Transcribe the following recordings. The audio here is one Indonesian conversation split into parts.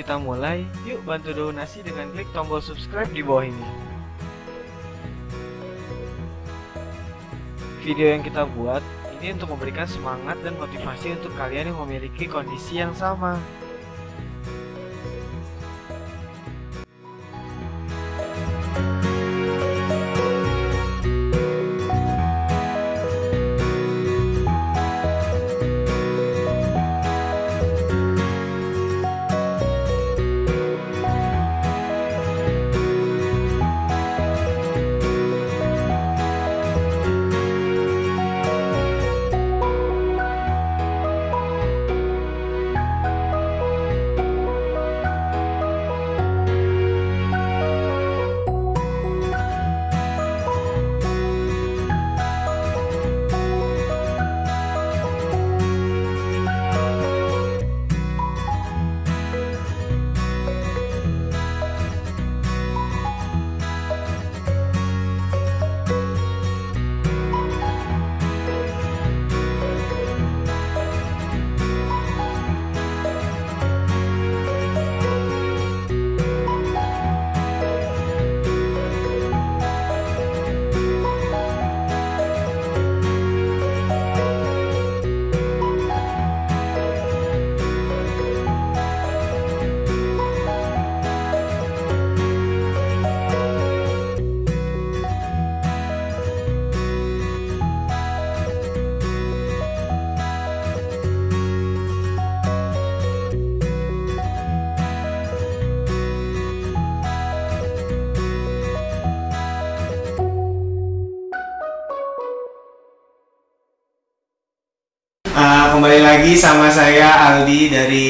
kita mulai, yuk bantu donasi dengan klik tombol subscribe di bawah ini. Video yang kita buat ini untuk memberikan semangat dan motivasi untuk kalian yang memiliki kondisi yang sama. Kembali lagi sama saya Aldi dari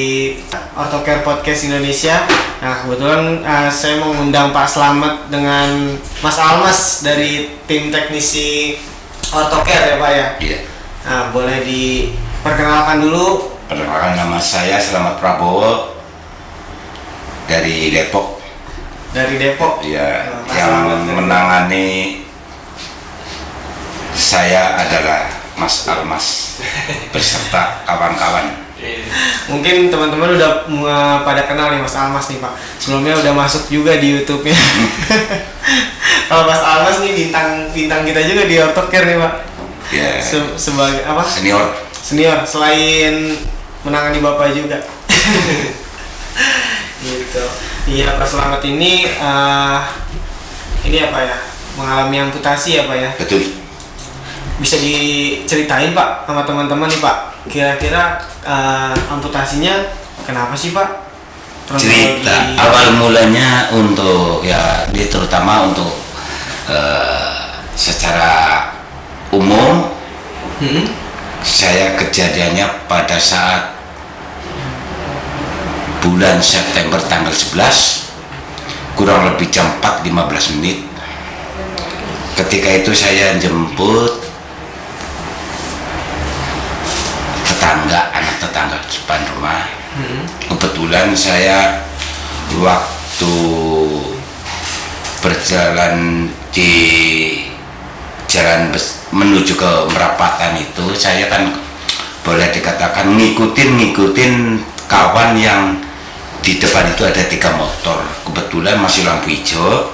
Orthocare Podcast Indonesia. Nah, kebetulan saya mengundang Pak Slamet dengan Mas Almas dari tim teknisi Orthocare ya Pak ya? Iya. Nah, boleh diperkenalkan dulu. Perkenalkan, nama saya Slamet Prabowo dari Depok. Dari Depok? Iya, Pak yang Slamet menangani saya adalah Mas Almas beserta kawan-kawan. Mungkin teman-teman udah pada kenal nih Mas Almas nih Pak. Sebelumnya udah masuk juga di YouTube-nya. Kalau Mas Almas nih bintang kita juga di Orthocare nih Pak. Ya. Sebagai apa? Senior. Selain menangani Bapak juga. Gitu. Iya, Pak Slamet ini apa ya? Mengalami amputasi ya Pak ya? Betul. Bisa diceritain Pak sama teman-teman nih Pak, kira-kira amputasinya kenapa sih Pak? Cerita awal mulanya untuk ya, terutama untuk secara umum, saya kejadiannya pada saat bulan September tanggal 11 kurang lebih jam 4.15 menit. Ketika itu saya jemput anak tetangga depan rumah. Kebetulan saya waktu berjalan di jalan menuju ke Merapatan itu, saya kan boleh dikatakan ngikutin kawan yang di depan itu ada 3 motor. Kebetulan masih lampu hijau.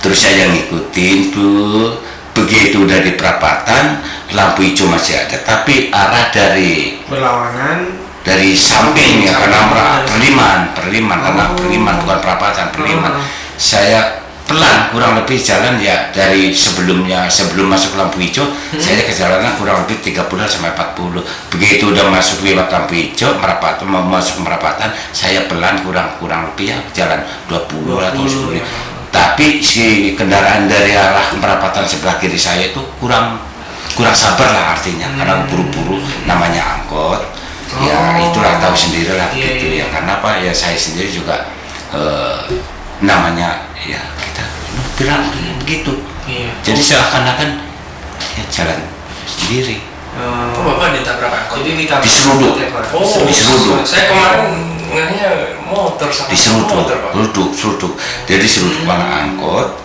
Terus saya ngikutin tuh. Begitu udah di perapatan, lampu hijau masih ada, tapi arah dari berlawanan dari samping ya, karena perliman karena perliman bukan perapatan, perliman. Saya pelan kurang lebih jalan ya, dari sebelum masuk lampu hijau, saya kejalanan kurang lebih 30 sampai 40. Begitu udah masuk lewat lampu hijau, mau masuk merapatan, saya pelan kurang lebih ya jalan 20 atau 10. Tapi si kendaraan dari arah perapatan sebelah kiri saya itu kurang sabar lah artinya, karena buru-buru, namanya angkot. Ya itulah, tahu sendiri lah gitu ya. Karena apa ya, saya sendiri juga namanya ya kita bilang begitu. Jadi seakan-akan ya jalan sendiri. Bapak ditabrak angkot? Jadi diseruduk. Saya kemarin ngehnya motor sama seruduk. Jadi seruduk malah angkot.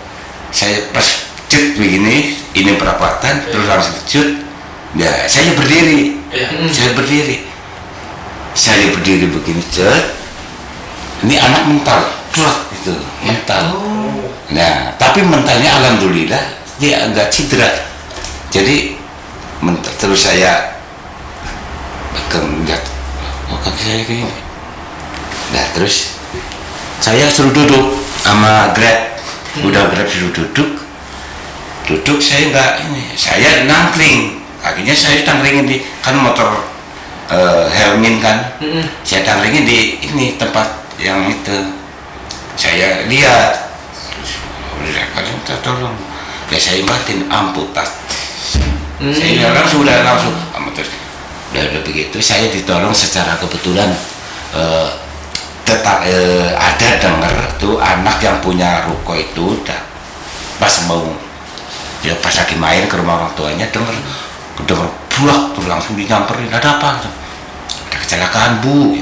Saya pas cut begini, ini perapatan, terus langsung cut. Ya, saya berdiri. Saya berdiri begini, cut. ini anak mental, itu mental. Nah, tapi mentalnya alhamdulillah dia agak cedera. Jadi terus saya lihat, oh kaki saya kayak gini. Nah terus saya suruh duduk sama Grab, udah Grab suruh duduk saya enggak ini, saya nangkring, kakinya saya tangkringin di kan motor helmin kan, saya tangkringin di ini tempat yang itu, saya lihat, udah tolong, ya saya batin amputat, saya langsung terus udah begitu saya ditolong secara kebetulan ada dengar tuh anak yang punya ruko itu udah pas mau ya pas lagi main ke rumah orang tuanya denger buak tuh langsung dinyamperin, ada apa tuh? Ada kecelakaan bu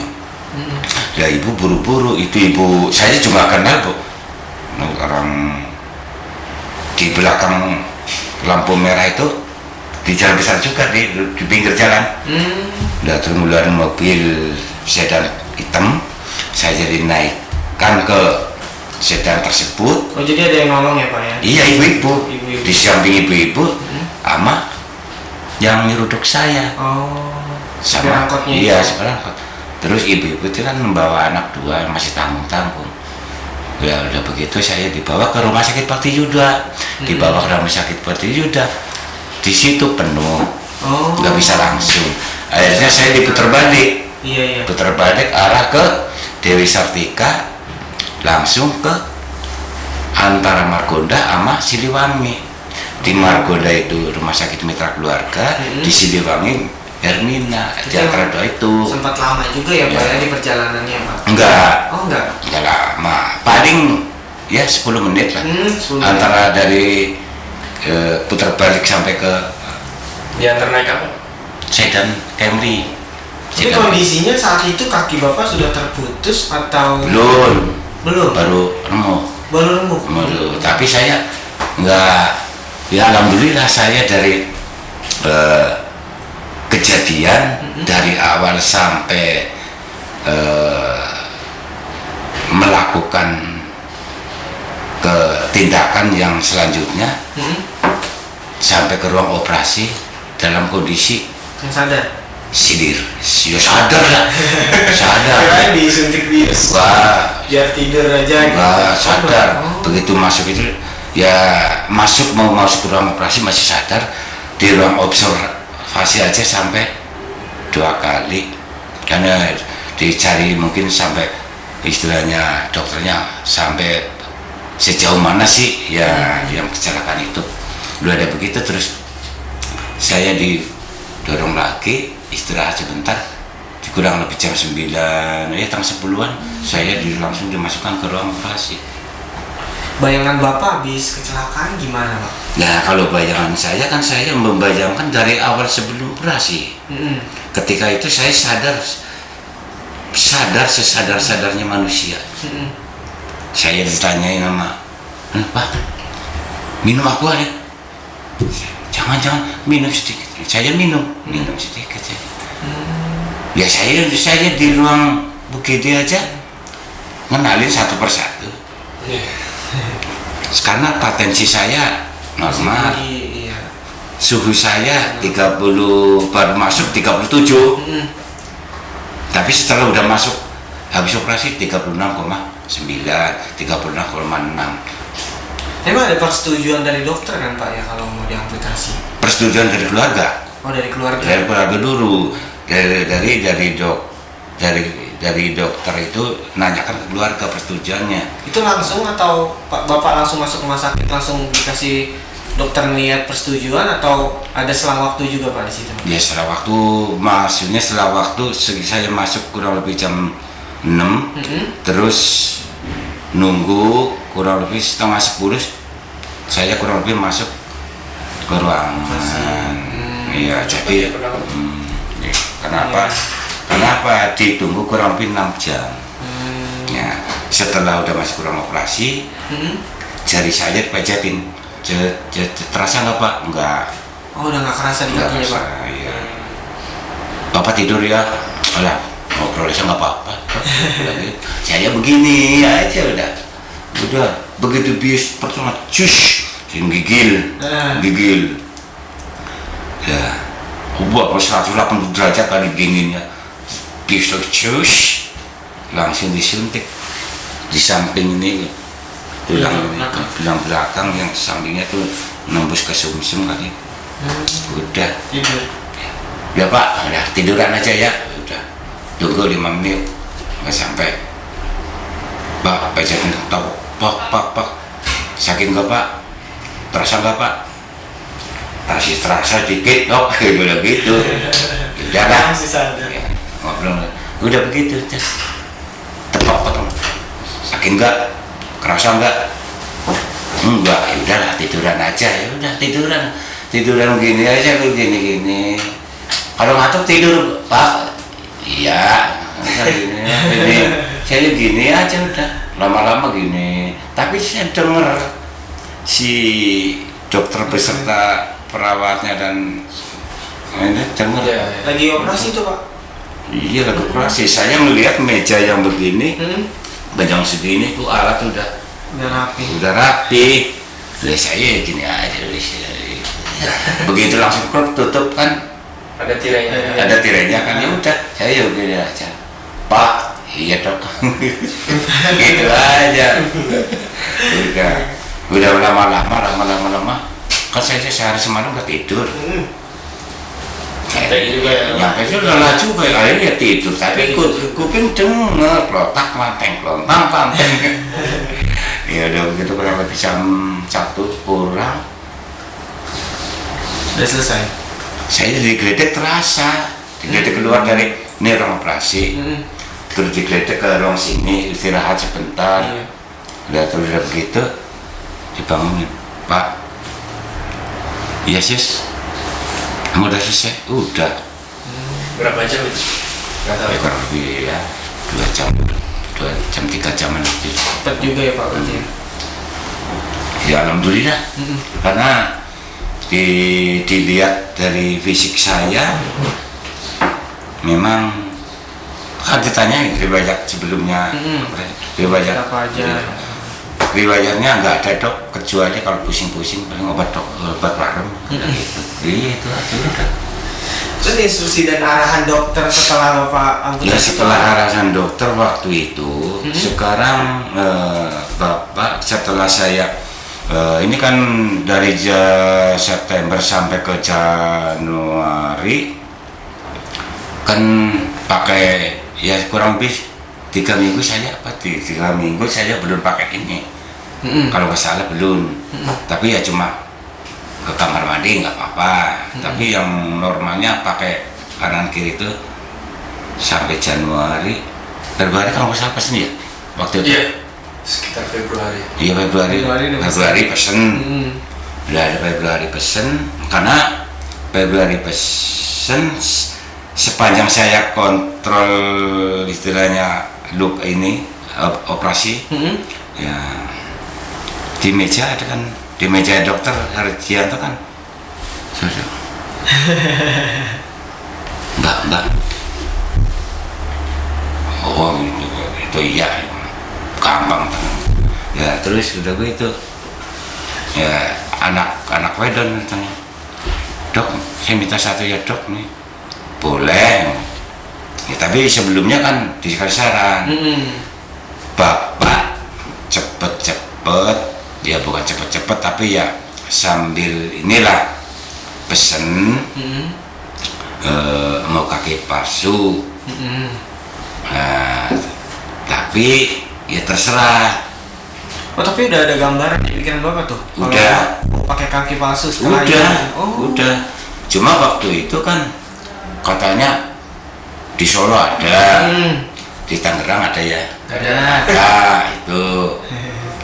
ya ibu buru-buru, itu ibu saya juga kenal bu, orang di belakang lampu merah itu di jalan besar juga di pinggir jalan. Udah terus ngeluarin mobil sedan hitam, saya jadi naikkan ke sedan tersebut. Oh jadi ada yang nolong ya Pak ya? Iya ibu-ibu di samping ibu-ibu sama yang nyeruduk saya. Oh Sama angkotnya iya itu. sekarang. Terus ibu-ibu itu kan membawa anak dua yang masih tanggung-tanggung. Ya udah begitu saya dibawa ke rumah sakit Bakti Yuda, dibawa ke rumah sakit Bakti Yuda. Di situ penuh, nggak bisa langsung. Akhirnya saya diputar balik, putar balik arah ke Dewi Sartika, langsung ke antara Margonda sama Siliwangi. Di Margonda itu rumah sakit mitra keluarga, di Siliwangi Hermina. Di antara dua itu. Sempat lama juga ya Pak ya di perjalanannya Pak? Enggak. Oh enggak Lama, paling ya 10 menit lah. 10 antara dari putar balik sampai ke Diantar naik apa? sedan Camry. Tapi kondisinya saat itu kaki Bapak sudah terputus atau belum baru remuk? Tapi saya enggak, ya alhamdulillah saya dari kejadian dari awal sampai melakukan tindakan yang selanjutnya sampai ke ruang operasi dalam kondisi yang sadar? Sidir, ya sadar lah, sadar. Kan disuntik bius, biar tidur aja. Enggak sadar. Begitu masuk itu ya mau masuk ke ruang operasi masih sadar. Di ruang observasi aja sampai 2 kali karena dicari mungkin sampai istilahnya dokternya sampai sejauh mana sih ya yang kecelakaan itu. Udah ada begitu terus saya didorong lagi istirahat sebentar, kurang lebih jam 9 ya tanggal 10-an saya langsung dimasukkan ke ruang operasi. Bayangan Bapak habis kecelakaan gimana Pak? Nah kalau bayangan saya kan saya membayangkan dari awal sebelum operasi. Ketika itu saya sadar sesadar-sadarnya manusia. Saya ditanyain sama Pak, minum aqua ya? Jangan minum sedikit. Saya minum sedikit ya. Ya saya di ruang BGD aja ngenalin satu persatu. Karena potensi saya normal, suhu saya 30 baru masuk 37, tapi setelah udah masuk habis operasi 36,9, 36,6. Emang ada persetujuan dari dokter kan Pak ya kalau mau diamputasi? Persetujuan dari keluarga. Oh dari keluarga. Dari keluarga dulu, dari dokter itu nanyakan ke keluarga persetujuannya. Itu langsung atau Bapak langsung masuk rumah sakit langsung dikasih dokter ngeliat persetujuan atau ada selang waktu juga Pak di situ? Ya setelah waktu, maksudnya setelah waktu saya masuk kurang lebih jam 6, terus nunggu kurang lebih setengah 10, saya kurang lebih masuk ke ruangan. Iya, jadi kenapa ditunggu kurang lebih 6 jam. Ya, setelah udah masuk ruang operasi, jari saya dipejetin. Terasa nggak Pak? Enggak. Oh udah nggak kerasa di kakinya Pak? Iya. Bapak tidur ya? Olah, ngobrol aja nggak apa-apa. Bilang gitu. Saya begini aja udah begitu bius pertama cus gigil ya buat 180 derajat kali dinginnya bius cus langsung disuntik di samping ini tulang belakang yang sampingnya tuh nembus ke sumsum kali. Udah Tidur. ya Pak, udah tiduran aja ya. Udah tunggu 5 menit nggak sampai. Pak, pejatin tahu. Pak, sakit nggak Pak? Terasa nggak Pak? Masih terasa dikit, udah gitu. Udah lah. Masih sadar. Ya, ngobrol. Udah begitu, tepat. Sakit nggak? Kerasa nggak? Enggak, ya udahlah tiduran aja. Ya udah tiduran gini aja, gini. Kalau ngantuk tidur Pak, iya. Saya gini aja udah, lama-lama gini. Tapi saya dengar si dokter beserta perawatnya dan ini dengar. Lagi operasi tuh Pak? Iya lagi operasi. Saya melihat meja yang begini, yang segini tuh alat udah rapi. Lah saya gini aja. Begitu langsung tutup kan. Ada tirainya. Ada tirainya kan ya udah saya gini aja. Pak, iya Dok. Gitu aja. Udah lama-lama kan saya sehari semalam udah tidur. Nyampe itu lelah juga akhirnya tidur tapi kuping denger klotak lanteng. Ya udah begitu kurang lebih jam 1 kurang Udah selesai. saya digledek terasa keluar dari ini ruang operasi terus digledek ke ruang sini istirahat sebentar. Udah terus udah begitu dibangunin, Pak, iya sis kamu udah selesai? Udah. Berapa jam itu? Nggak tahu. Ya kurang lebih ya 2 jam 3 jam lebih. Cepet juga ya Pak berarti. Ya alhamdulillah karena dilihat dari fisik saya memang kan ditanya riwayat sebelumnya riwayat apa aja? Riwayatnya nggak ada Dok kecuali kalau pusing-pusing paling obat parem gitu. Itu aja udah. Terus instruksi dan arahan dokter setelah Bapak Ya setelah arahan dokter waktu itu sekarang Bapak setelah saya ini kan dari September sampai ke Januari kan pakai ya kurang lebih 3 minggu saya 3 minggu saya belum pakai ini. Kalau nggak salah belum. Tapi ya cuma ke kamar mandi nggak apa-apa. Tapi yang normalnya pakai kanan kiri itu sampai Februari kalau nggak salah pesen ya waktu itu. Iya. Sekitar Februari. Iya Februari pesen. Udah ada Februari pesen karena Februari pesen sepanjang saya kontrol istilahnya look ini operasi ya di meja ada kan di meja dokter Harjianto kan sudah enggak oh itu iya gampang ya terus udah begitu ya anak wedon tanya Dok saya minta 1 ya Dok nih boleh ya, tapi sebelumnya kan dikasih saran Bapak cepet-cepet ya bukan cepet-cepet tapi ya sambil inilah pesen mau kaki palsu nah, tapi ya terserah. Oh tapi udah ada gambaran di pikiran Bapak tuh? Udah. Kalau pakai kaki palsu setelah udah. Cuma waktu itu kan katanya di Solo ada, di Tangerang ada ya. Ada itu.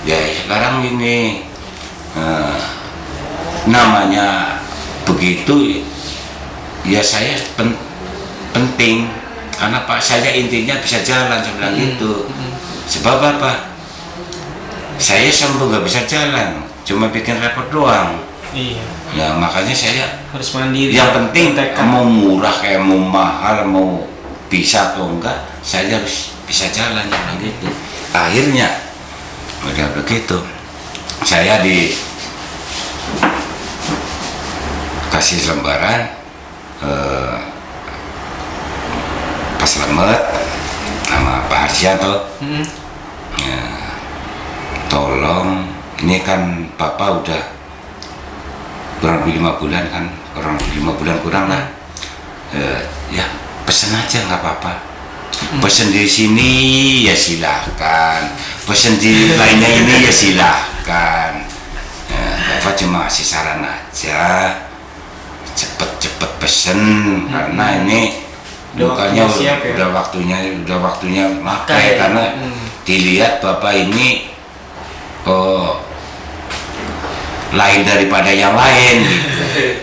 Ya sekarang ini namanya begitu ya saya penting karena Pak saya intinya bisa jalan saya bilang gitu. Sebab apa? Saya sembuh nggak bisa jalan, cuma bikin repot doang. Iya. Ya makanya saya harus mandiri. yang penting mau murah kayak mau mahal mau bisa atau enggak, saya harus bisa jalan gitu. Akhirnya udah begitu, saya dikasih lembaran Pak Slamet sama Pak Harsianto. Ya, tolong, ini kan Bapak udah kurang lebih 5 bulan kan, kurang lebih 5 bulan kurang lah. Ya pesen aja nggak apa-apa. Pesen di sini ya silahkan, pesen di lainnya ini ya silahkan. Bapak cuma kasih saran aja, cepet-cepet pesen karena ini bukannya udah waktunya pakai karena dilihat Bapak ini lain daripada yang lain gitu.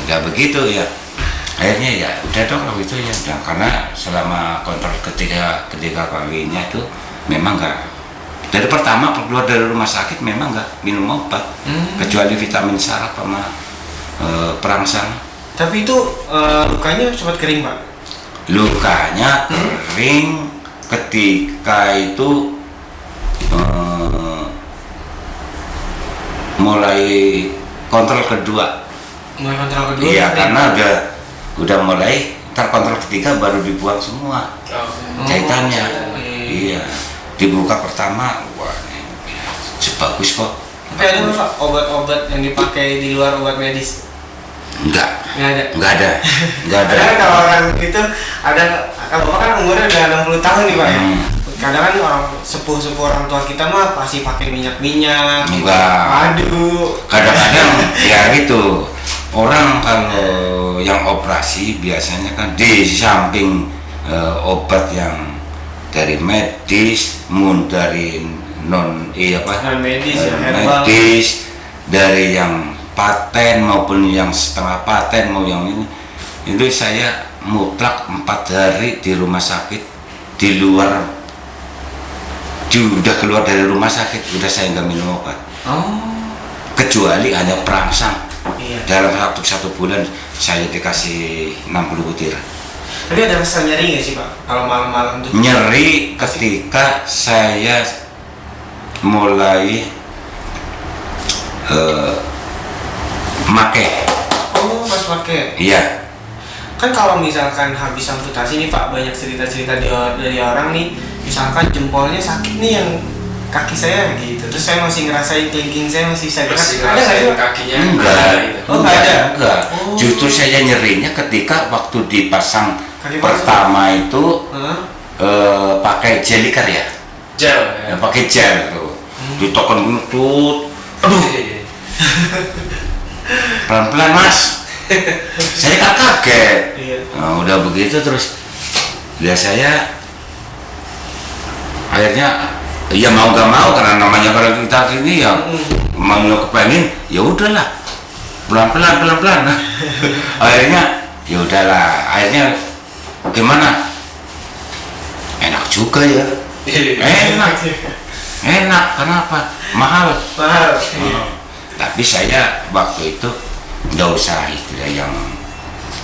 Udah begitu ya. Akhirnya ya udah dong kalau itu ya udah, karena selama kontrol ketiga kalinya itu memang nggak, dari pertama keluar dari rumah sakit memang nggak minum obat kecuali vitamin saraf sama perangsang. Tapi itu lukanya cepat kering Pak? Lukanya kering ketika itu mulai kontrol kedua. Iya, karena udah mulai terkontrol ketiga baru dibuang semua jahitannya. Iya, dibuka pertama, wah ini bagus kok. Tapi ada nggak Pak obat-obat yang dipakai di luar obat medis? Nggak ada. Kadang kalau orang itu ada, kalau Bapak kan umurnya udah 60 tahun nih Pak ya. Kadang kan orang sepuh orang tua kita mah pasti pakai minyak, madu. Kadang-kadang ya gitu. Orang kalau yang operasi biasanya kan di samping obat yang dari medis, dari non medis, medis, dari yang paten maupun yang setengah paten mau yang ini, itu saya mutlak 4 hari di rumah sakit, di luar, udah keluar dari rumah sakit udah saya nggak minum obat. Kecuali hanya perangsang. Dalam satu bulan saya dikasih 60 butir. Tapi ada rasa nyeri nggak sih Pak kalau malam-malam tuh? Nyeri ketika saya mulai make. Pas make. Iya. Kan kalau misalkan habis amputasi nih Pak, banyak cerita-cerita dari orang nih, misalkan jempolnya sakit nih yang kaki saya gitu, terus saya masih ngerasain kelingking saya masih bisa gerak. Ada nggak sih kakinya? Enggak ada. Justru saya nyerinya ketika waktu dipasang pertama itu pakai geliker ya. Gel. Pakai gel tuh. Ditekan tuh. Aduh. Pelan-pelan Mas. Saya kan kaget. Nah, udah begitu terus ya saya akhirnya ya mau gak mau karena namanya kalau kita ini ya mau kepengen ya udahlah pelan-pelan. Akhirnya ya udahlah, akhirnya gimana, enak juga ya, enak kenapa, mahal. Tapi saya waktu itu nggak usah istilah yang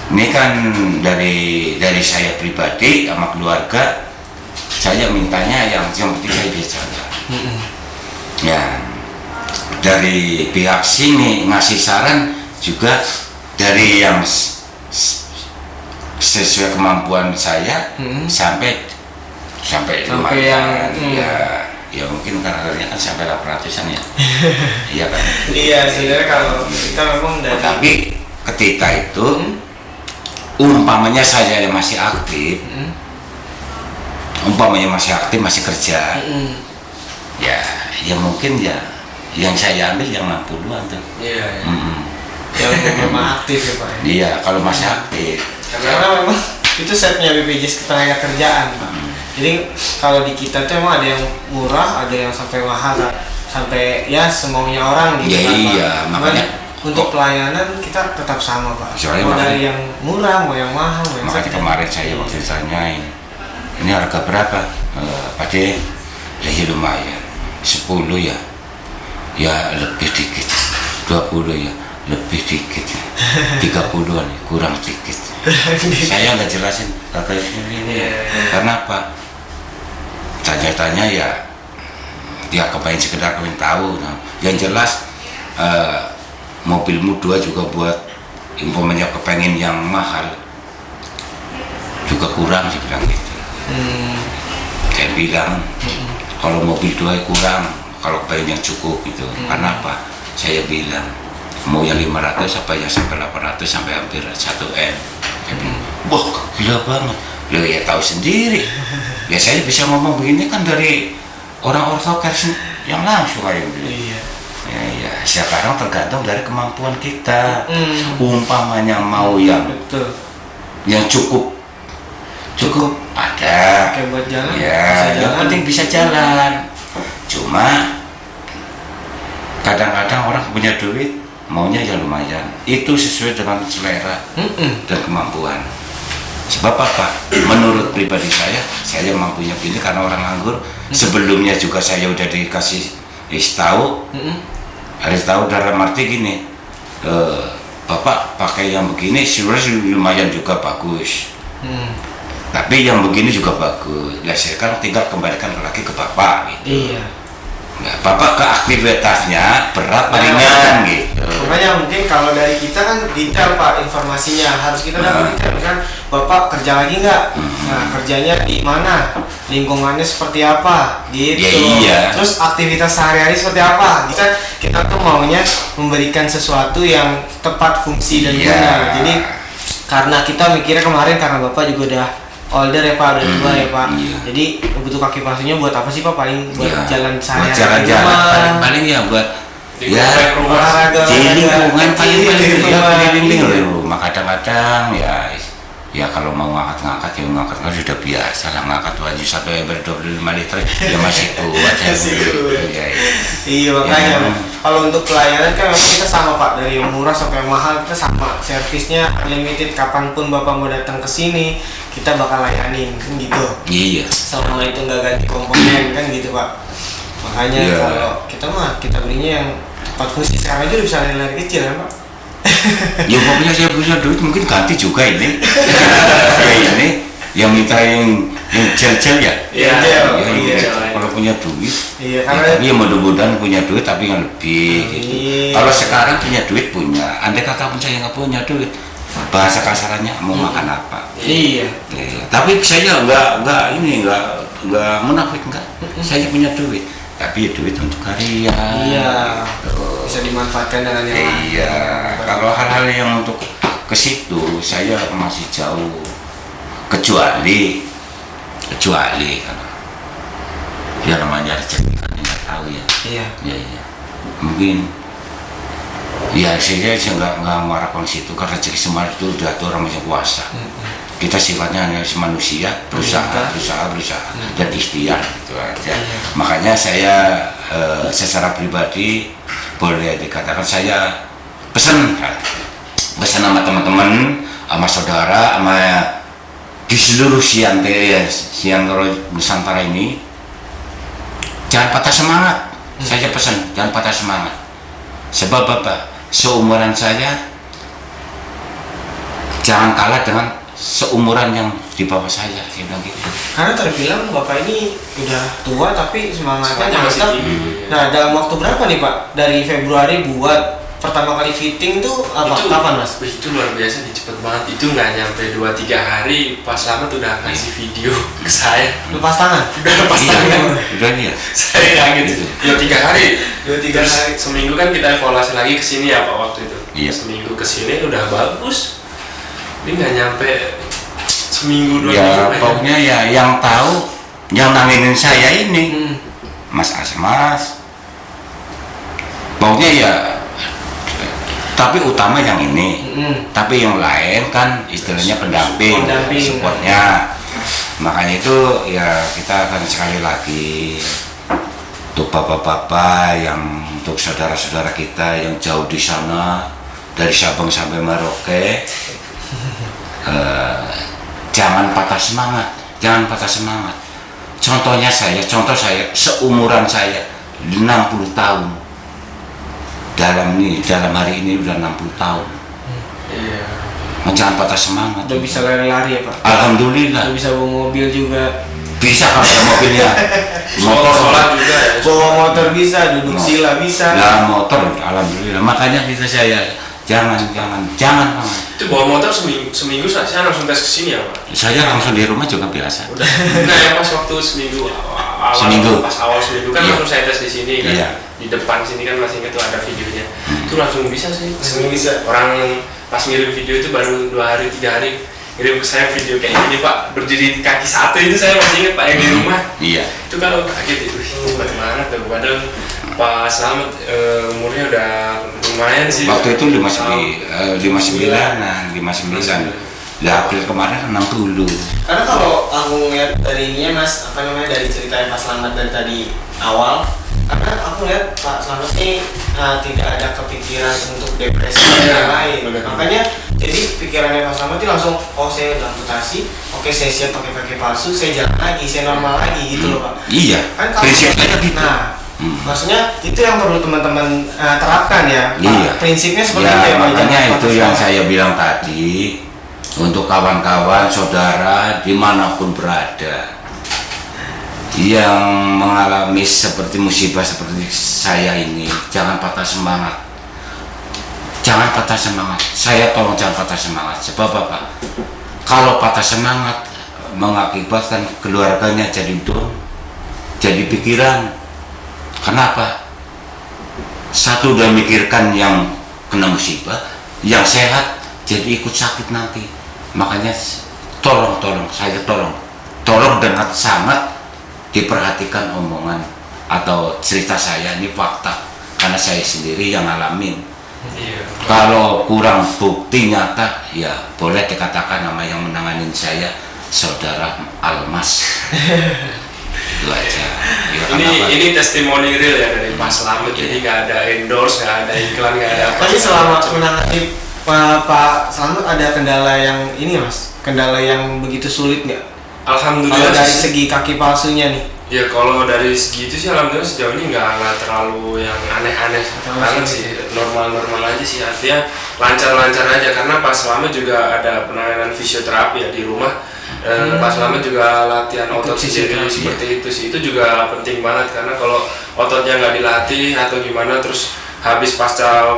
ini kan dari saya pribadi sama keluarga, saya mintanya yang penting saya bisa jalan. Ya dari pihak sini ngasih saran juga dari yang sesuai kemampuan saya sampai lumayan ya mungkin karirnya kan sampai 800-an ya. Iya kan? Iya, sebenarnya kalau kita memang dari tapi ketika itu umpamanya saya masih aktif, masih kerja, ya mungkin ya yang saya ambil yang 60-an tuh. Iya. Yang memang aktif ya Pak. Iya, kalau masih aktif. Karena memang itu setnya BPJS Ketenagakerjaan Pak. Jadi kalau di kita tuh emang ada yang murah, ada yang sampai mahal, sampai ya semaunya orang gitu kan Pak. Iya, makanya untuk pelayanan kita tetap sama Pak. Mau dari yang murah, mau yang mahal, mau yang makanya kemarin saya waktu ditanyain, ini harga berapa? Pak De, ya lumayan, 10 ya, ya lebih dikit, 20 ya, lebih dikit, 30-an kurang dikit. Saya nggak jelasin kakak ini. Iya. Karena apa? Tanya-tanya ya dia kepengen sekedar pengen tahu. Nah, yang jelas mobilmu 2 juga buat umpamanya kepengen yang mahal juga kurang sih bilang gitu. Saya bilang kalau mobil 2 kurang, kalau pengen yang cukup gitu. Karena apa? Saya bilang mau yang 500 apa yang sampai 800 sampai hampir 1 M. Saya bilang, wah gila banget. Lo ya tahu sendiri. Ya saya bisa ngomong begini kan dari orang ortoker yang langsung kayak gitu. Iya. Ya, sekarang tergantung dari kemampuan kita. Umpamanya mau yang Betul. cukup ada. Kayak buat jalan. Ya, bisa yang jalan. penting bisa jalan. Cuma kadang-kadang orang punya duit maunya yang lumayan. Itu sesuai dengan selera dan kemampuan. Sebab apa? Menurut pribadi saya mampunya gini karena orang nganggur. Sebelumnya juga saya udah dikasih tahu. Harus tahu dalam arti gini, Bapak pakai yang begini sebenarnya lumayan juga bagus. Tapi yang begini juga bagus. Nah sekarang tinggal kembalikan lagi ke Bapak gitu. Iya. Nah, Bapak ke aktivitasnya berat ringan gitu. Makanya mungkin kalau dari kita kan detail Pak informasinya harus kita dapat detail. Misalkan Bapak kerja lagi nggak? Nah kerjanya di mana? Lingkungannya seperti apa? Gitu. Ya, iya. Terus aktivitas sehari-hari seperti apa? Kita tuh maunya memberikan sesuatu yang tepat fungsi dan Iya. guna. Jadi karena kita mikirnya kemarin karena Bapak juga udah older ya Pak, udah tua ya Pak. Iya. Jadi butuh kaki palsunya buat apa sih Pak? Paling buat Ya, jalan buat sehari-hari di jalan-jalan rumah. paling ya buat Di ya olahraga, di lingkungan paling di lingkungan. di rumah kadang-kadang ya kalau mau ngangkat ya ngangkat kan sudah biasa lah ngangkat baju 1 ember 25 liter ya masih kuat ya. Masih kuat. Ya, Iya makanya Ya. kalau untuk pelayanan kan memang kita sama Pak, dari yang murah sampai yang mahal kita sama, servisnya unlimited, kapanpun Bapak mau datang ke sini kita bakal layanin kan gitu, Iya. selama itu nggak ganti komponen kan gitu Pak. Makanya Iya. kalau kita belinya yang tepat fungsi. Sekarang aja udah bisa lari-lari kecil kan Pak. Ya pokoknya saya punya duit mungkin ganti juga ini. Ya ini yang minta yang gel-gel ya. Iya. Gel. Ya, Iya. kalau punya duit. Iya Ya, karena tapi ya mudah-mudahan punya duit tapi yang lebih gitu. Iya. Kalau sekarang punya duit punya, andai kata pun saya nggak punya duit, bahasa kasarannya mau makan apa? iya. Ya, tapi saya nggak munafik enggak. Saya punya duit, tapi ya duit untuk karya. Iya. Gitu. Bisa dimanfaatkan dengan yang lain. Iya, kalau hal-hal yang untuk ke situ saya masih jauh. Kecuali kan ya namanya rezeki kan nggak tahu ya. Iya. Ya. Mungkin ya saya nggak mengharapkan situ karena rezeki semua itu udah tuh orang yang kuasa. Kita sifatnya hanya manusia, berusaha dan ikhtiar gitu aja. Makanya saya secara pribadi boleh dikatakan saya pesan sama teman-teman, sama saudara, sama di seluruh Siantoro Nusantara ini jangan patah semangat. Saya pesan jangan patah semangat. Sebab apa? Seumuran saya jangan kalah dengan seumuran yang di bawah saya bilang gitu. Karena terbilang Bapak ini udah tua tapi semangatnya Semangatnya masih mantap. tinggi. Nah, dalam waktu berapa nih Pak? Dari Februari buat pertama kali fitting tuh apa? Kapan Mas? Itu luar biasa nih, cepet banget. Itu nggak nyampe 2-3 hari Pak Slamet udah kasih video ke saya. Lepas tangan. Udah lepas Iya, tangan. udah dia. Saya kaget. Ya 3 hari. 2-3 Terus hari. seminggu kan kita evaluasi lagi ke sini ya Pak waktu itu. Iya. Seminggu ke sini udah bagus. Ini nggak nyampe seminggu 2 Ya minggu. pokoknya ya yang tahu yang nanginin saya ini Mas Asmas. Pokoknya ya tapi utama yang ini. Tapi yang lain kan istilahnya pendamping, Pendamping. supportnya. Makanya itu ya kita akan sekali lagi untuk bapak-bapak yang untuk saudara-saudara kita yang jauh di sana dari Sabang sampai Merauke, jangan patah semangat, contoh saya seumuran saya 60 tahun dalam hari ini udah 60 tahun. Iya. Jangan patah semangat. Udah bisa lari-lari ya Pak? Alhamdulillah. Udah bisa bawa mobil juga. Bisa kalau ada mobilnya. Motor sholat juga ya. Bawa motor bisa, duduk sila bisa. Lah motor, alhamdulillah. Makanya saya jangan. Itu bawa motor seminggu saya langsung tes kesini ya Pak. Saya langsung di rumah juga biasa. Udah. Nah ya pas waktu seminggu pas awal seminggu kan Iya. langsung saya tes di sini kan. Iya. Di depan sini kan masih ingat tuh ada videonya. Itu langsung bisa sih. Langsung bisa. Orang yang pas ngirim video itu baru 2 hari 3 hari ngirim ke saya video kayak gini Pak, berdiri kaki satu itu saya masih ingat Pak yang di rumah. Iya. Itu kalau kaget itu cepat banget tuh. Padahal Pak Slamet umurnya udah lumayan sih. Waktu itu 59. Lah April kemarin 60. Karena kalau aku ngeliat dari ininya Mas, dari ceritanya Pak Slamet dari tadi awal, karena aku lihat Pak Slamet ini tidak ada kepikiran untuk depresi dan lain. Makanya jadi pikirannya Pak Slamet itu langsung, oh saya udah amputasi, oke saya siap pakai kaki palsu, saya jalan lagi, saya normal lagi gitu loh Pak. Iya. Kan kalau Prinsipnya gitu. nah, maksudnya itu yang perlu teman-teman terapkan ya Pak. Iya. Prinsipnya seperti Ya, itu ya Pak. makanya Jangan itu patah yang semangat. saya bilang tadi, untuk kawan-kawan, saudara dimanapun berada yang mengalami seperti musibah seperti saya ini, jangan patah semangat. Jangan patah semangat. Saya tolong jangan patah semangat. Sebab apa? Kalau patah semangat mengakibatkan keluarganya jadi down, jadi pikiran. Kenapa? Satu udah mikirkan yang kena musibah, yang sehat jadi ikut sakit nanti. Makanya tolong dengan sangat diperhatikan omongan atau cerita saya ini fakta, karena saya sendiri yang ngalamin. Iya. Kalau kurang bukti nyata, ya boleh dikatakan nama yang menanganin saya Saudara Almas. Itu aja. Ya, Ini testimoni real ya dari Pak Slamet. Jadi nggak ada endorse, nggak ada iklan, nggak ada apa. Tapi selama menangani Pak Slamet ada kendala yang ini Mas? Kendala yang begitu sulit nggak? Kalau Alhamdulillah dari sih. segi kaki palsunya nih. Ya kalau dari segi itu sih alhamdulillah sejauh ini nggak terlalu yang aneh-aneh banget sih, normal-normal aja sih, artinya lancar-lancar aja karena Pak Slamet juga ada penanganan fisioterapi ya di rumah. Pak Slamet juga latihan Ikut otot sendiri fisioterapi, seperti itu sih, itu juga penting banget karena kalau ototnya nggak dilatih atau gimana terus habis pasca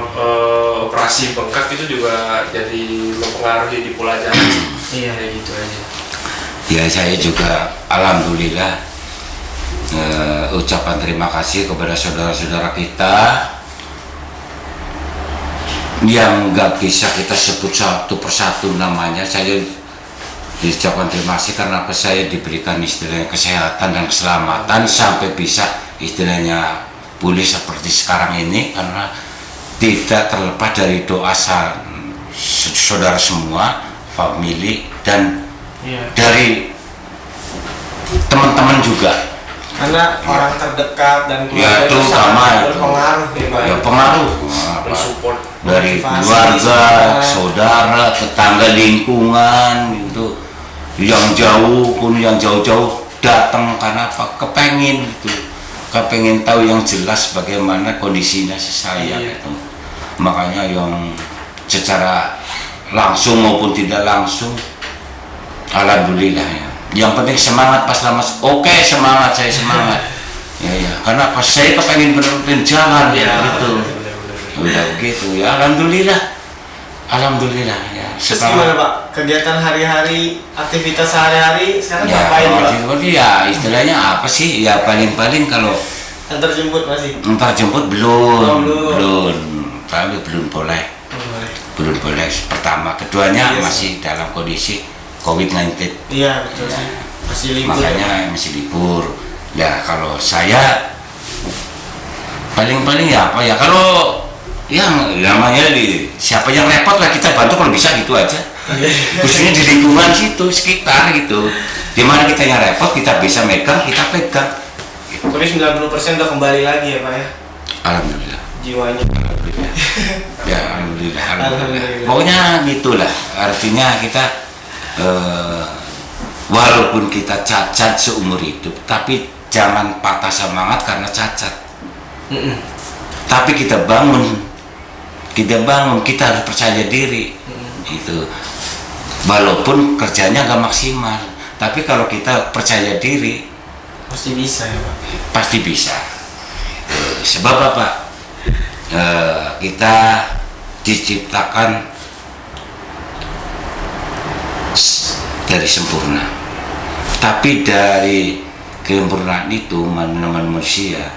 operasi bengkak itu juga jadi mempengaruhi di pola jalan sih. Iya. Kayak gitu aja. Ya saya juga alhamdulillah ucapan terima kasih kepada saudara-saudara kita yang nggak bisa kita sebut satu persatu namanya. Saya diucapkan terima kasih karena saya diberikan istilahnya kesehatan dan keselamatan sampai bisa istilahnya pulih seperti sekarang ini, karena tidak terlepas dari doa saudara semua, family, dan Iya. dari teman-teman juga. Karena orang terdekat dan Ya, itu terutama sangat itu. berpengaruh ya Pak. Ya pengaruh Mensupport. dari Motivasi, keluarga, semangat. saudara, tetangga, lingkungan gitu, yang jauh pun yang jauh-jauh datang karena apa? Kepengen tahu yang jelas bagaimana kondisinya si saya Iya. gitu. Makanya yang secara langsung maupun tidak langsung, alhamdulillah ya. Yang penting semangat Pas Slamet. Oke, semangat, saya semangat. Ya, karena pas saya kepengen bener-bener jalan Iya, gitu. benar-benar. Udah begitu ya, alhamdulillah ya. Terus gimana Pak? Kegiatan hari-hari, aktivitas sehari-hari sekarang Ya, ngapain Pak? ya istilahnya apa sih? Ya paling-paling kalau Antar jemput masih? entar jemput Oh, belum. Tapi belum boleh. Belum boleh. Pertama, keduanya Iya, masih dalam kondisi COVID-19. Iya betul sih. Masih libur. Makanya masih libur. Ya kalau saya paling-paling ya apa ya, kalau yang namanya siapa yang repot lah kita bantu kalau bisa gitu aja. Khususnya di lingkungan situ sekitar gitu, dimana kita yang repot kita bisa megang, kita pegang. Tapi 90% udah kembali lagi ya Pak ya? Alhamdulillah. Jiwanya. Alhamdulillah. Ya alhamdulillah. Alhamdulillah. Pokoknya gitulah. Artinya kita walaupun kita cacat seumur hidup, tapi jangan patah semangat karena cacat. Tapi kita bangun, kita harus percaya diri. itu. Walaupun kerjanya nggak maksimal, tapi kalau kita percaya diri Pasti bisa ya Pak. pasti bisa. Sebab apa? Kita diciptakan dari sempurna, tapi dari kesempurnaan itu manusia,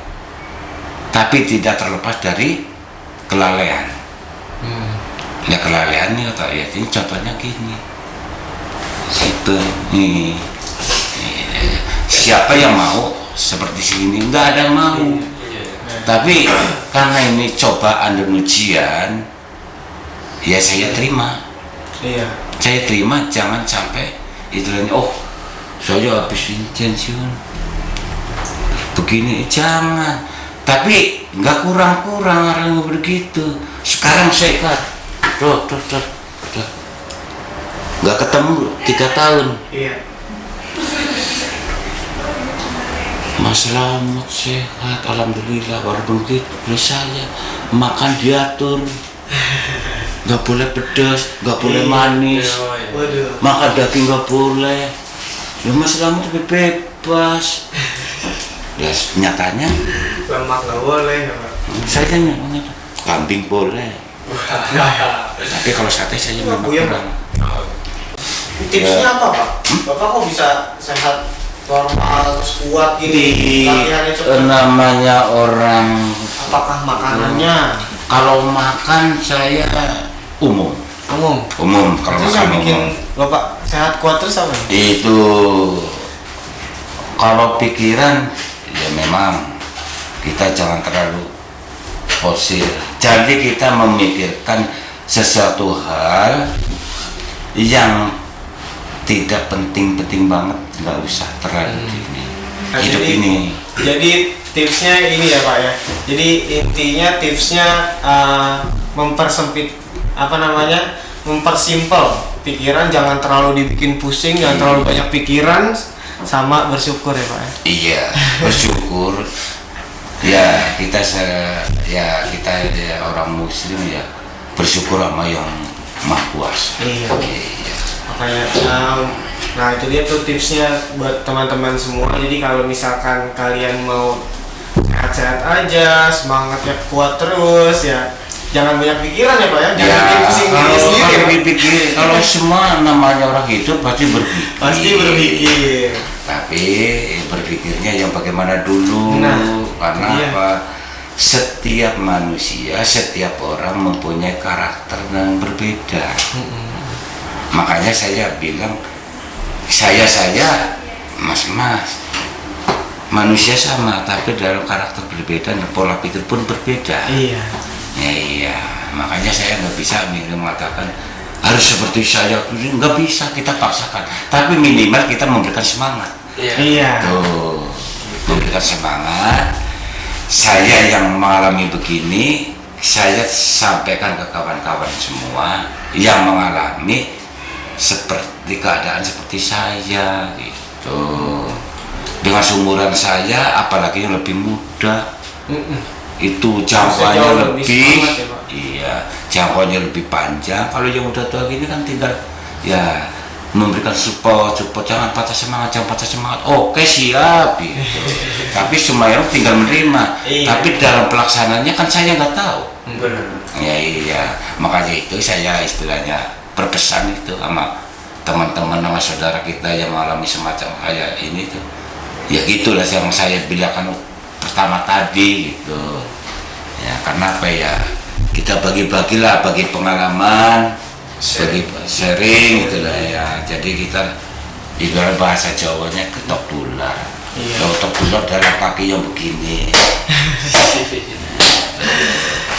tapi tidak terlepas dari kelalaian. Ya kelalaian nih kata ya, ini contohnya gini, situ nih, siapa yang mau seperti sini? Nggak ada yang mau. Tapi karena ini cobaan dan ujian, ya saya terima. Iya. Saya terima, jangan sampai istilahnya, oh saya habis pensiun begini, jangan. Tapi nggak kurang-kurang orang begitu. Sekarang saya ikat, tuh, nggak ketemu 3 tahun. Iya. Mas Slamet sehat, alhamdulillah. Walaupun gitu, saya makan diatur, nggak boleh pedas, nggak boleh manis, Waduh. makan daging nggak boleh. Ya Mas Slamet lebih bebas. Ya nyatanya, Lemak nggak boleh ya Pak. saya kan kambing boleh. Tapi kalau sate saya memang Iya, kurang. Tipsnya apa Pak? Bapak kok bisa sehat, normal, terus kuat gini? Latihannya cepat. Namanya orang, Apakah makanannya kalau makan saya umum. umum? Kalau Terus makan yang bikin umum. Bapak sehat kuat terus apa? Itu kalau pikiran ya memang kita jangan terlalu fosil. Jadi kita memikirkan sesuatu hal yang tidak penting-penting banget, nggak usah terlalu ini. Hidup Jadi- ini. Jadi tipsnya ini ya Pak ya. Jadi intinya tipsnya mempersempit mempersimpel pikiran, jangan terlalu dibikin pusing, jangan terlalu banyak pikiran, sama bersyukur ya Pak ya. Iya, bersyukur. Ya kita orang Muslim ya bersyukur sama yang Maha Kuasa. Iya. Iya. Makanya nah itu dia tuh tipsnya buat teman-teman semua. Jadi kalau misalkan kalian mau sehat-sehat aja, semangatnya kuat terus ya, jangan banyak pikiran ya Pak ya, jangan bikin pusing diri kalau sendiri. dipikir, kalau semua namanya orang hidup pasti berpikir. Pasti berpikir. Tapi berpikirnya yang bagaimana dulu. Nah, Karena iya. apa? Setiap manusia, setiap orang mempunyai karakter yang berbeda. Makanya saya bilang, saya mas manusia sama, tapi dalam karakter berbeda dan pola pikir pun berbeda. Iya. Ya, iya, makanya saya nggak bisa mengatakan harus seperti saya, nggak bisa, kita paksakan. Tapi minimal kita memberikan semangat. Iya. Tuh, memberikan semangat. Saya yang mengalami begini, saya sampaikan ke kawan-kawan semua yang mengalami seperti keadaan seperti saya gitu. Dengan seumuran saya, apalagi yang lebih muda, itu jangkauannya jauh lebih lebih, semangat ya, Pak? iya, jangkauannya lebih panjang. Kalau yang udah tua gini kan tinggal ya memberikan support, jangan patah semangat. Oke, siap gitu. Tapi semuanya tinggal menerima. Iya. Tapi dalam pelaksananya kan saya nggak tahu. Benar. Ya iya, makanya itu saya istilahnya berpesan itu sama teman-teman, sama saudara kita yang mengalami semacam kayak ini tuh. Ya gitulah yang saya bilangkan pertama tadi gitu. Ya karena apa ya, kita bagi-bagilah, bagi pengalaman, bagi sharing gitu lah ya. Jadi kita ibarat bahasa Jawanya ketok tular. Iya. Ketok tular dalam kaki yang begini.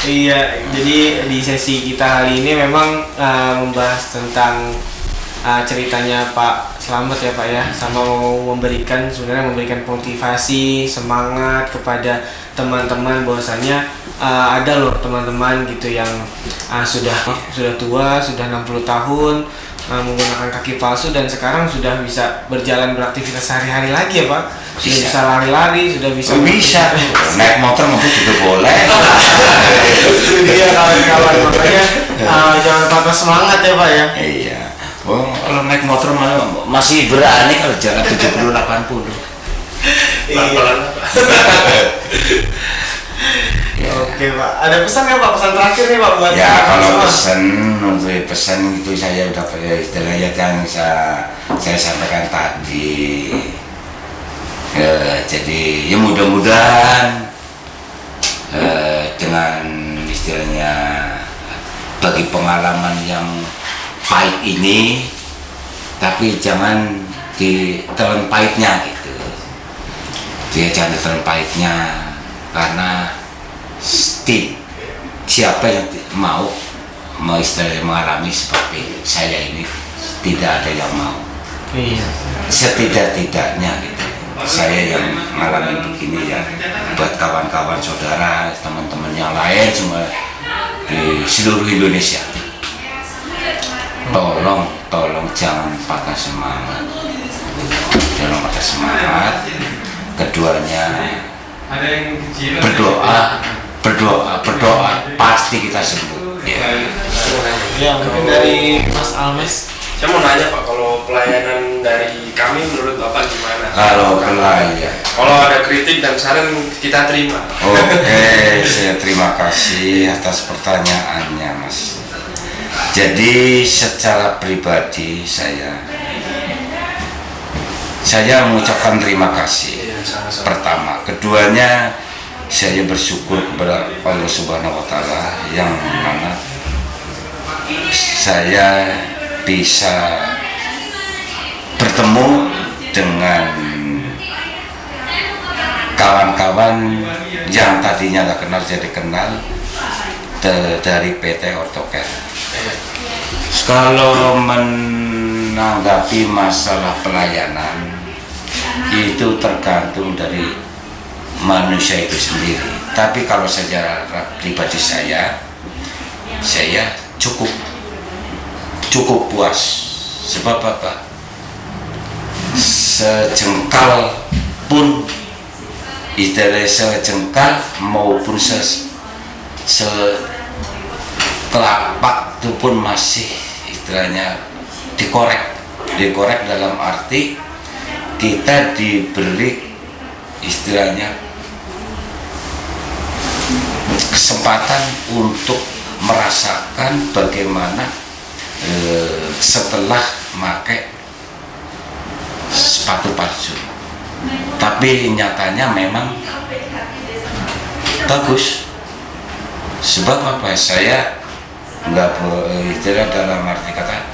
Iya, jadi di sesi kita kali ini memang membahas tentang ceritanya Pak Slamet ya Pak ya, sama mau memberikan motivasi, semangat kepada teman-teman bahwasanya ada loh teman-teman gitu yang sudah tua, sudah 60 tahun menggunakan kaki palsu dan sekarang sudah bisa berjalan beraktivitas sehari-hari lagi ya Pak. Sudah bisa lari-lari, sudah bisa Naik motor mungkin juga boleh. Itu dia kawan-kawan, makanya Jangan patah semangat ya Pak ya. Iya. Oh, kalau naik motor masih berani kalau jalan 70-80. Pelan-pelan Pak. Ya. Oke Pak, ada pesan nggak Pak? Pesan terakhir nih Pak buat Ya kalau semua? pesan itu saya udah istilahnya yang saya sampaikan tadi. Jadi ya mudah-mudahan dengan istilahnya bagi pengalaman yang pahit ini, tapi jangan ditelan pahitnya gitu. Dia jangan ditelan pahitnya karena siapa yang mau istilahnya mengalami seperti saya ini, tidak ada yang mau. Iya. Setidak-tidaknya gitu, saya yang mengalami begini ya, buat kawan-kawan saudara, teman-teman yang lain semua di seluruh Indonesia, tolong jangan patah semangat, jangan patah semangat. Keduanya berdoa pasti kita sembuh. Ya mungkin dari Mas Almes. Saya mau nanya Pak, kalau pelayanan dari kami menurut Bapak gimana? Kalau pelayan, Kalau ada kritik dan saran kita terima. oke, saya terima kasih atas pertanyaannya Mas. Jadi secara pribadi saya mengucapkan terima kasih. Iya, sama-sama. Pertama, keduanya saya bersyukur kepada Allah Subhanahu wa Ta'ala yang mana saya bisa bertemu dengan kawan-kawan yang tadinya nggak kenal jadi kenal dari PT Ortocare. Kalau menanggapi masalah pelayanan itu tergantung dari manusia itu sendiri. Tapi kalau secara pribadi saya cukup puas. Sebab apa? Sejengkal pun, istilahnya sejengkal maupun setelapak itu pun masih istilahnya dikorek dalam arti kita diberi istilahnya kesempatan untuk merasakan bagaimana setelah pakai sepatu palsu. Tapi nyatanya memang bagus. Sebab apa? Saya nggak istilah dalam arti kata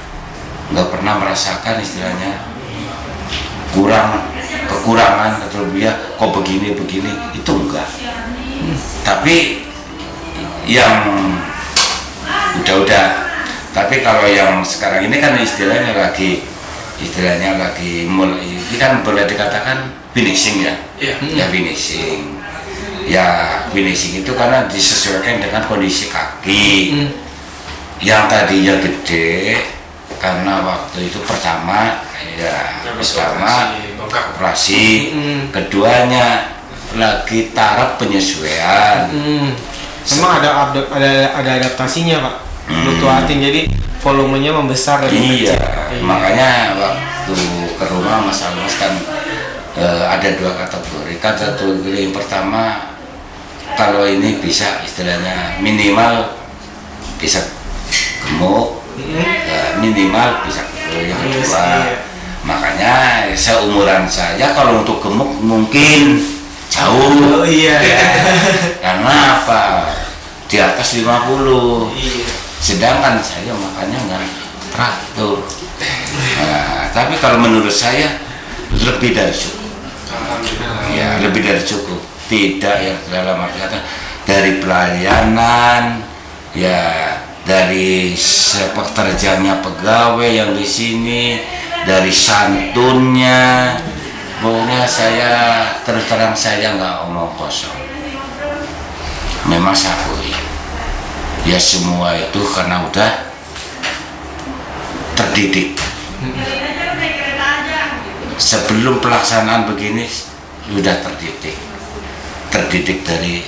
nggak pernah merasakan istilahnya kekurangan atau dia kok begini itu enggak. Tapi yang udah. Tapi kalau yang sekarang ini kan istilahnya lagi mulai, ini kan boleh dikatakan finishing ya. Iya. Ya finishing. Ya finishing itu karena disesuaikan dengan kondisi kaki. Yang tadinya gede karena waktu itu pertama operasi, keduanya lagi taraf penyesuaian. Memang ada adaptasinya Pak. Fluktuating, jadi volumenya membesar dan Iya, kecil. makanya waktu ke rumah Mas Almas kan ada dua kategori. Kategori yang pertama, kalau ini bisa istilahnya minimal bisa gemuk, minimal bisa yang kedua. Makanya seumuran saya kalau untuk gemuk mungkin jauh. Oh iya. Karena apa? Di atas 50. Iya. Sedangkan saya makanya nggak teratur. Nah, tapi kalau menurut saya lebih dari cukup. Ya, lebih dari cukup. Tidak ya dalam arti kata dari pelayanan, ya dari pekerjaannya pegawai yang di sini, dari santunnya. Pokoknya saya terus terang saya nggak omong kosong. Memang saya akui. Ya semua itu karena udah terdidik. Sebelum pelaksanaan begini sudah terdidik dari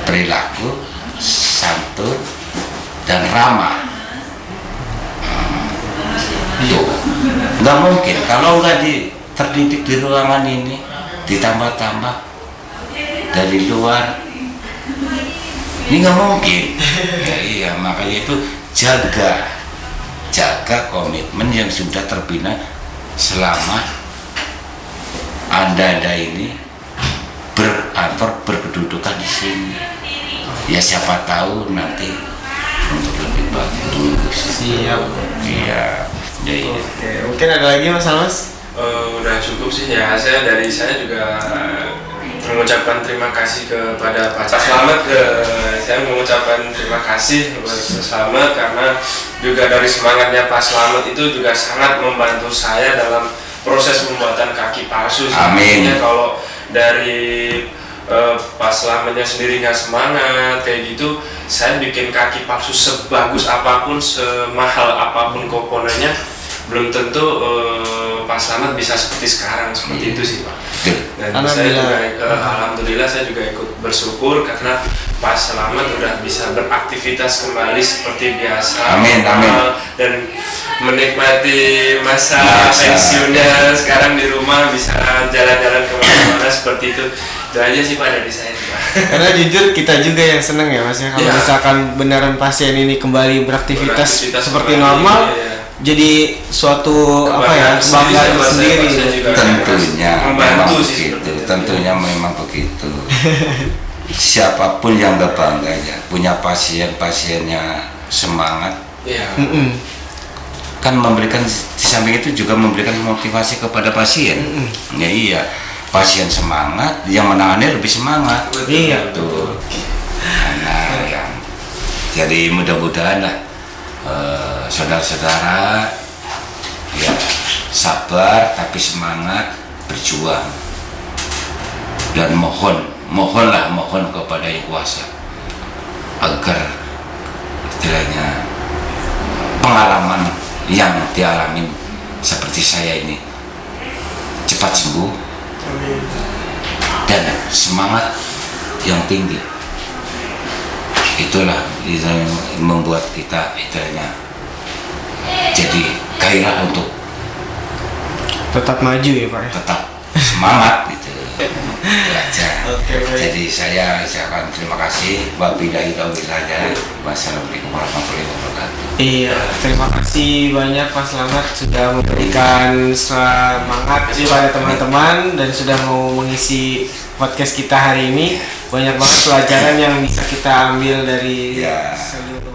perilaku, santun, dan ramah. Tuh, nggak mungkin kalau nggak terdidik di ruangan ini, ditambah-tambah dari luar, ini nggak mungkin. Ya, iya, makanya itu jaga komitmen yang sudah terbina selama Anda ini berkedudukan di sini. Ya siapa tahu nanti untuk lebih bagus. Siap. Iya. Ya, iya. Oke, mungkin ada lagi Mas Almas? Udah cukup sih ya. Dari saya juga mengucapkan terima kasih kepada Pak Slamet. Saya mengucapkan terima kasih kepada Pak Slamet karena juga dari semangatnya Pak Slamet itu juga sangat membantu saya dalam proses pembuatan kaki palsu. Amin. Kalau dari Pak Slametnya sendiri nggak semangat kayak gitu, saya bikin kaki palsu sebagus apapun, semahal apapun komponennya, belum tentu Pak Slamet bisa seperti sekarang seperti itu sih Pak. Dan saya juga alhamdulillah saya juga ikut bersyukur karena Pak Slamet udah bisa beraktivitas kembali seperti biasa. Amin, amin. Dan menikmati masa pensiunnya sekarang di rumah, bisa jalan-jalan kemana-mana seperti itu. Itu aja sih Pak dari saya Pak. Karena jujur kita juga yang seneng ya Mas ya, kalau misalkan beneran pasien ini kembali beraktivitas seperti normal, jadi suatu kebanggaan sendiri. Tentunya memang begitu. Tentunya memang begitu. Siapapun yang berbangganya punya pasien-pasiennya semangat, kan memberikan, di samping itu juga memberikan motivasi kepada pasien. Ya iya, pasien semangat, yang menangani lebih semangat. Iya tuh. Nah, ya. Jadi mudah-mudahan lah saudara-saudara ya sabar tapi semangat berjuang, dan mohon kepada Yang Kuasa agar istilahnya pengalaman yang dialami seperti saya ini cepat sembuh dan semangat yang tinggi. Itulah yang membuat kita istilahnya jadi gairah untuk tetap maju ya Pak. Tetap semangat gitu. Itu aja. Baik. Jadi saya ucapkan terima kasih. Wabillahi taufiq hidayah. Wassalamualaikum warahmatullahi wabarakatuh. Iya, terima kasih banyak Mas Slamet sudah memberikan semangat kepada teman-teman dan sudah mau mengisi podcast kita hari ini. Banyak banget pelajaran yang bisa kita ambil dari seluruh